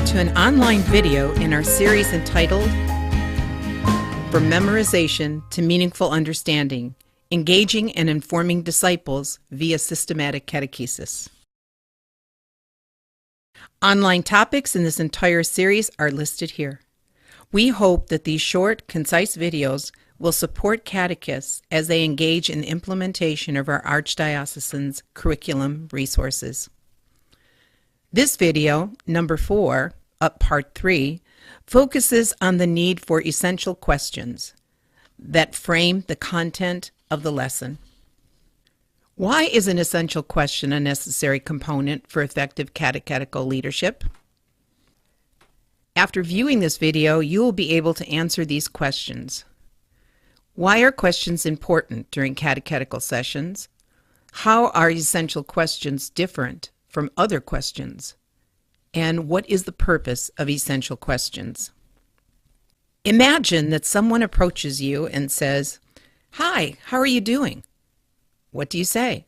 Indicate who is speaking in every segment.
Speaker 1: to an online video in our series entitled From Memorization to Meaningful Understanding, Engaging and Informing Disciples via Systematic Catechesis. Online topics in this entire series are listed here. We hope that these short, concise videos will support catechists as they engage in the implementation of our Archdiocesan's curriculum resources. This video, number 4, part 3, focuses on the need for essential questions that frame the content of the lesson. Why is an essential question a necessary component for effective catechetical leadership? After viewing this video, you will be able to answer these questions. Why are questions important during catechetical sessions? How are essential questions different from other questions? And what is the purpose of essential questions? Imagine that someone approaches you and says, "Hi, how are you doing?" What do you say?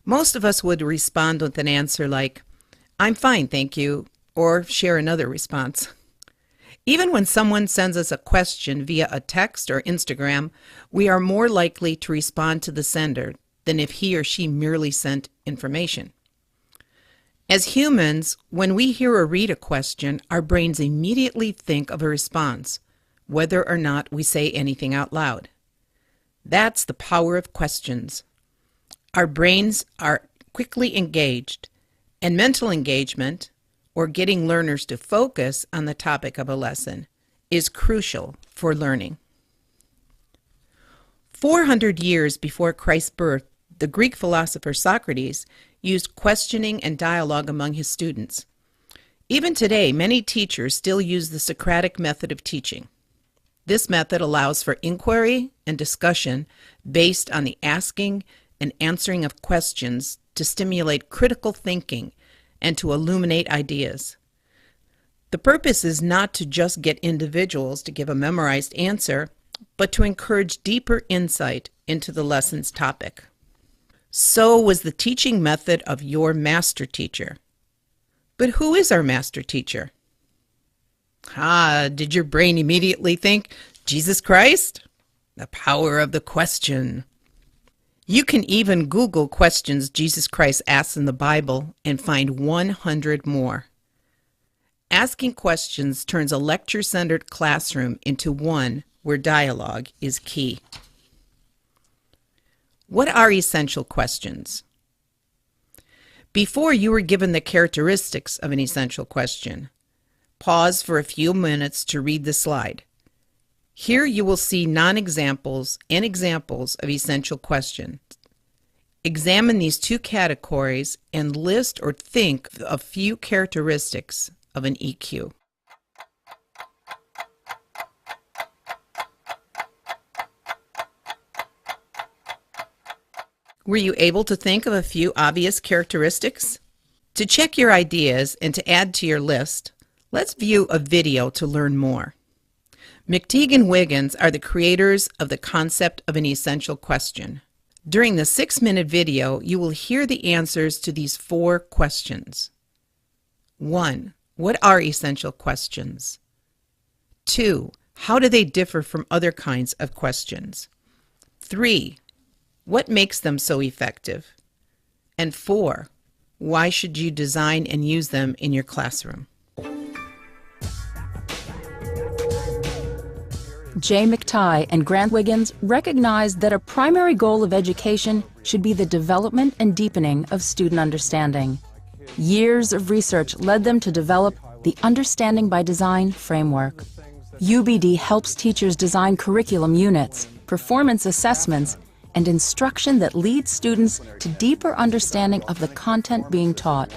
Speaker 1: Most of us would respond with an answer like, "I'm fine, thank you," or share another response. Even when someone sends us a question via a text or Instagram, we are more likely to respond to the sender than if he or she merely sent information. As humans, when we hear or read a question, our brains immediately think of a response, whether or not we say anything out loud. That's the power of questions. Our brains are quickly engaged, and mental engagement, or getting learners to focus on the topic of a lesson, is crucial for learning. 400 years before Christ's birth, the Greek philosopher Socrates used questioning and dialogue among his students. Even today, many teachers still use the Socratic method of teaching. This method allows for inquiry and discussion based on the asking and answering of questions to stimulate critical thinking and to illuminate ideas. The purpose is not to just get individuals to give a memorized answer, but to encourage deeper insight into the lesson's topic. So was the teaching method of your master teacher. But who is our master teacher? Did your brain immediately think, Jesus Christ? The power of the question. You can even Google questions Jesus Christ asks in the Bible and find 100 more. Asking questions turns a lecture-centered classroom into one where dialogue is key. What are essential questions? Before you were given the characteristics of an essential question, pause for a few minutes to read the slide. Here you will see non-examples and examples of essential questions. Examine these two categories and list or think of a few characteristics of an EQ. Were you able to think of a few obvious characteristics? To check your ideas and to add to your list, let's view a video to learn more. McTeague and Wiggins are the creators of the concept of an essential question. During the 6-minute video, you will hear the answers to these 4 questions. 1. What are essential questions? 2. How do they differ from other kinds of questions? 3. What makes them so effective? And 4. Why should you design and use them in your classroom?
Speaker 2: Jay McTighe and Grant Wiggins recognized that a primary goal of education should be the development and deepening of student understanding. Years of research led them to develop the Understanding by Design framework. UBD helps teachers design curriculum units, performance assessments, and instruction that leads students to deeper understanding of the content being taught.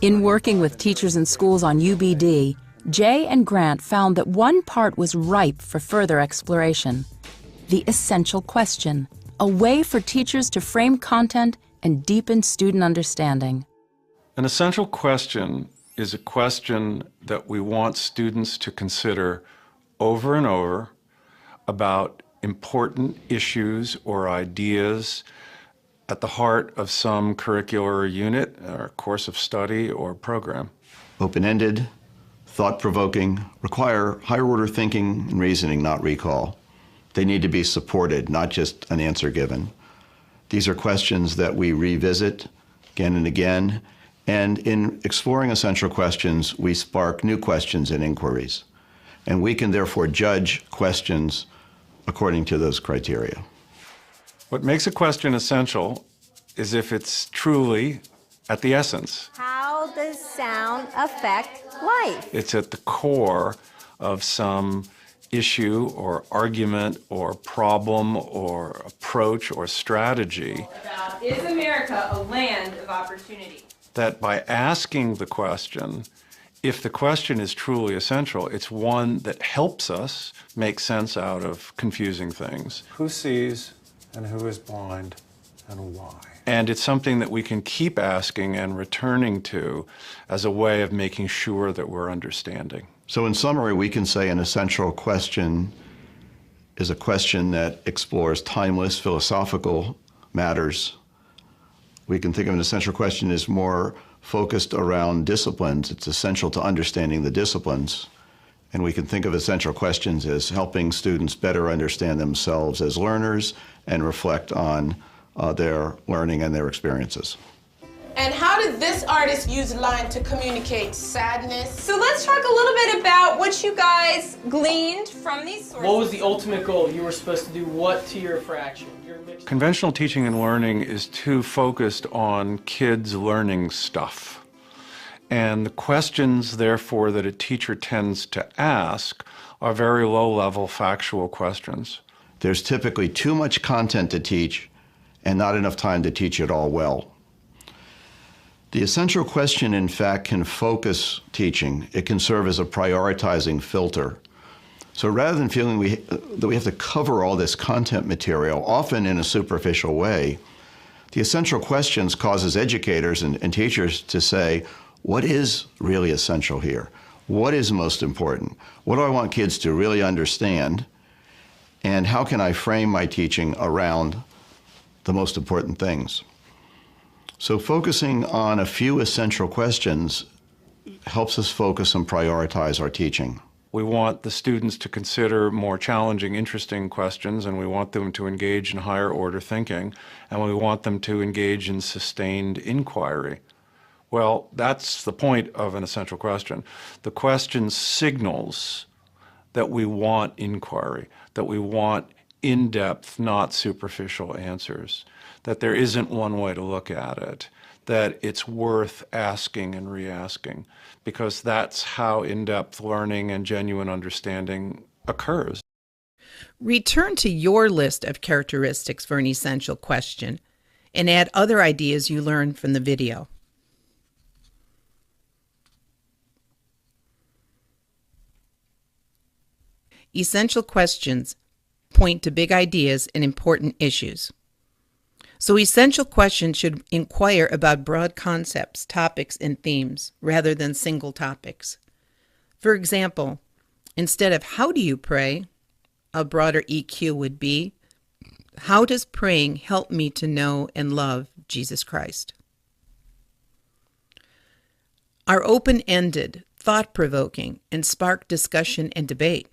Speaker 2: In working with teachers and schools on UBD, Jay and Grant found that one part was ripe for further exploration: the essential question, a way for teachers to frame content and deepen student understanding.
Speaker 3: An essential question is a question that we want students to consider over and over about important issues or ideas at the heart of some curricular unit or course of study or program.
Speaker 4: Open-ended, thought-provoking, require higher-order thinking and reasoning, not recall. They need to be supported, not just an answer given. These are questions that we revisit again and again, and in exploring essential questions, we spark new questions and inquiries. And we can therefore judge questions according to those criteria.
Speaker 3: What makes a question essential is if it's truly at the essence.
Speaker 5: How does sound affect life?
Speaker 3: It's at the core of some issue or argument or problem or approach or strategy.
Speaker 6: About, is America a land of opportunity?
Speaker 3: That by asking the question, if the question is truly essential, it's one that helps us make sense out of confusing things. Who sees and who is blind and why? And it's something that we can keep asking and returning to as a way of making sure that we're understanding.
Speaker 4: So in summary, we can say an essential question is a question that explores timeless philosophical matters. We can think of an essential question as more focused around disciplines. It's essential to understanding the disciplines. And we can think of essential questions as helping students better understand themselves as learners and reflect on their learning and their experiences.
Speaker 7: And how did this artist use line to communicate sadness?
Speaker 6: So let's talk a little bit about what you guys gleaned from these sources.
Speaker 8: What was the ultimate goal? You were supposed to do what to your fraction?
Speaker 3: Conventional teaching and learning is too focused on kids learning stuff. And the questions, therefore, that a teacher tends to ask are very low-level factual questions.
Speaker 4: There's typically too much content to teach and not enough time to teach it all well. The essential question, in fact, can focus teaching. It can serve as a prioritizing filter. So rather than feeling that we have to cover all this content material, often in a superficial way, the essential questions causes educators and teachers to say, what is really essential here? What is most important? What do I want kids to really understand? And how can I frame my teaching around the most important things? So focusing on a few essential questions helps us focus and prioritize our teaching.
Speaker 3: We want the students to consider more challenging, interesting questions, and we want them to engage in higher order thinking, and we want them to engage in sustained inquiry. Well, that's the point of an essential question. The question signals that we want inquiry, that we want in-depth, not superficial answers, that there isn't one way to look at it, that it's worth asking and re-asking, because that's how in-depth learning and genuine understanding occurs.
Speaker 1: Return to your list of characteristics for an essential question and add other ideas you learned from the video. Essential questions point to big ideas and important issues. So essential questions should inquire about broad concepts, topics, and themes rather than single topics. For example, instead of how do you pray, a broader EQ would be, how does praying help me to know and love Jesus Christ? Are open-ended, thought-provoking, and spark discussion and debate.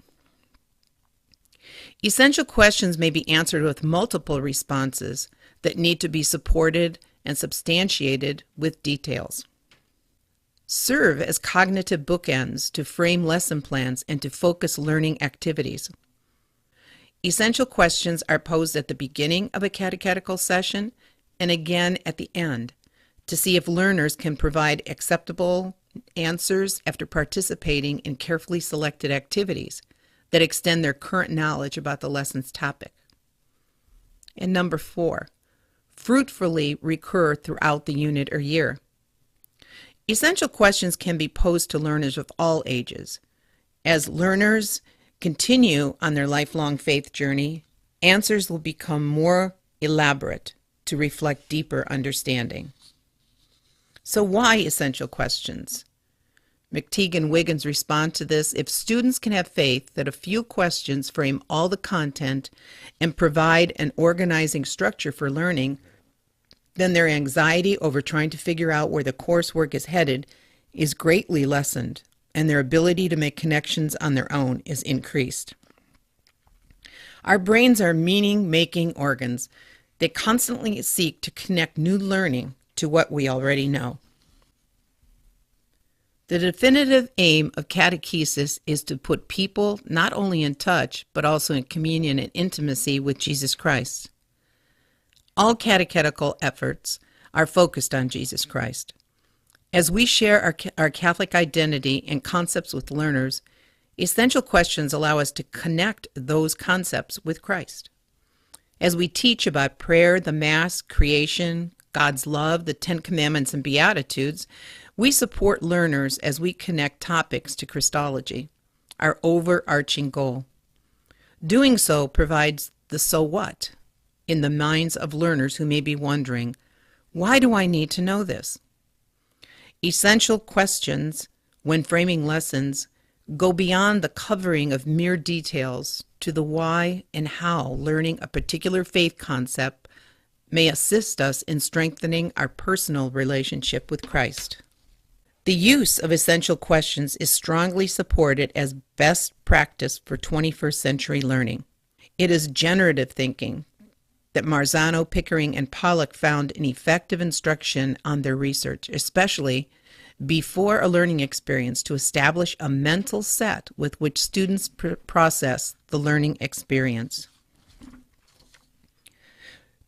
Speaker 1: Essential questions may be answered with multiple responses that need to be supported and substantiated with details. Serve as cognitive bookends to frame lesson plans and to focus learning activities. Essential questions are posed at the beginning of a catechetical session and again at the end to see if learners can provide acceptable answers after participating in carefully selected activities that extend their current knowledge about the lesson's topic. And number 4, fruitfully recur throughout the unit or year. Essential questions can be posed to learners of all ages. As learners continue on their lifelong faith journey, answers will become more elaborate to reflect deeper understanding. So why essential questions? McTeague and Wiggins respond to this: if students can have faith that a few questions frame all the content and provide an organizing structure for learning, then their anxiety over trying to figure out where the coursework is headed is greatly lessened, and their ability to make connections on their own is increased. Our brains are meaning-making organs. They constantly seek to connect new learning to what we already know. The definitive aim of catechesis is to put people not only in touch, but also in communion and intimacy with Jesus Christ. All catechetical efforts are focused on Jesus Christ. As we share our Catholic identity and concepts with learners, essential questions allow us to connect those concepts with Christ. As we teach about prayer, the Mass, creation, God's love, the Ten Commandments, and Beatitudes, we support learners as we connect topics to Christology, our overarching goal. Doing so provides the so what in the minds of learners who may be wondering, why do I need to know this? Essential questions, when framing lessons, go beyond the covering of mere details to the why and how learning a particular faith concept may assist us in strengthening our personal relationship with Christ. The use of essential questions is strongly supported as best practice for 21st century learning. It is generative thinking that Marzano, Pickering, and Pollock found an effective instruction on their research, especially before a learning experience, to establish a mental set with which students process the learning experience.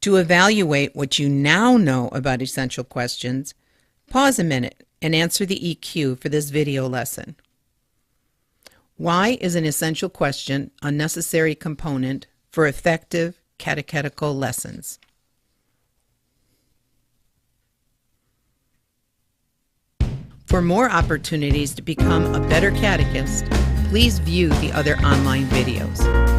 Speaker 1: To evaluate what you now know about essential questions, pause a minute and answer the EQ for this video lesson. Why is an essential question a necessary component for effective catechetical lessons? For more opportunities to become a better catechist, please view the other online videos.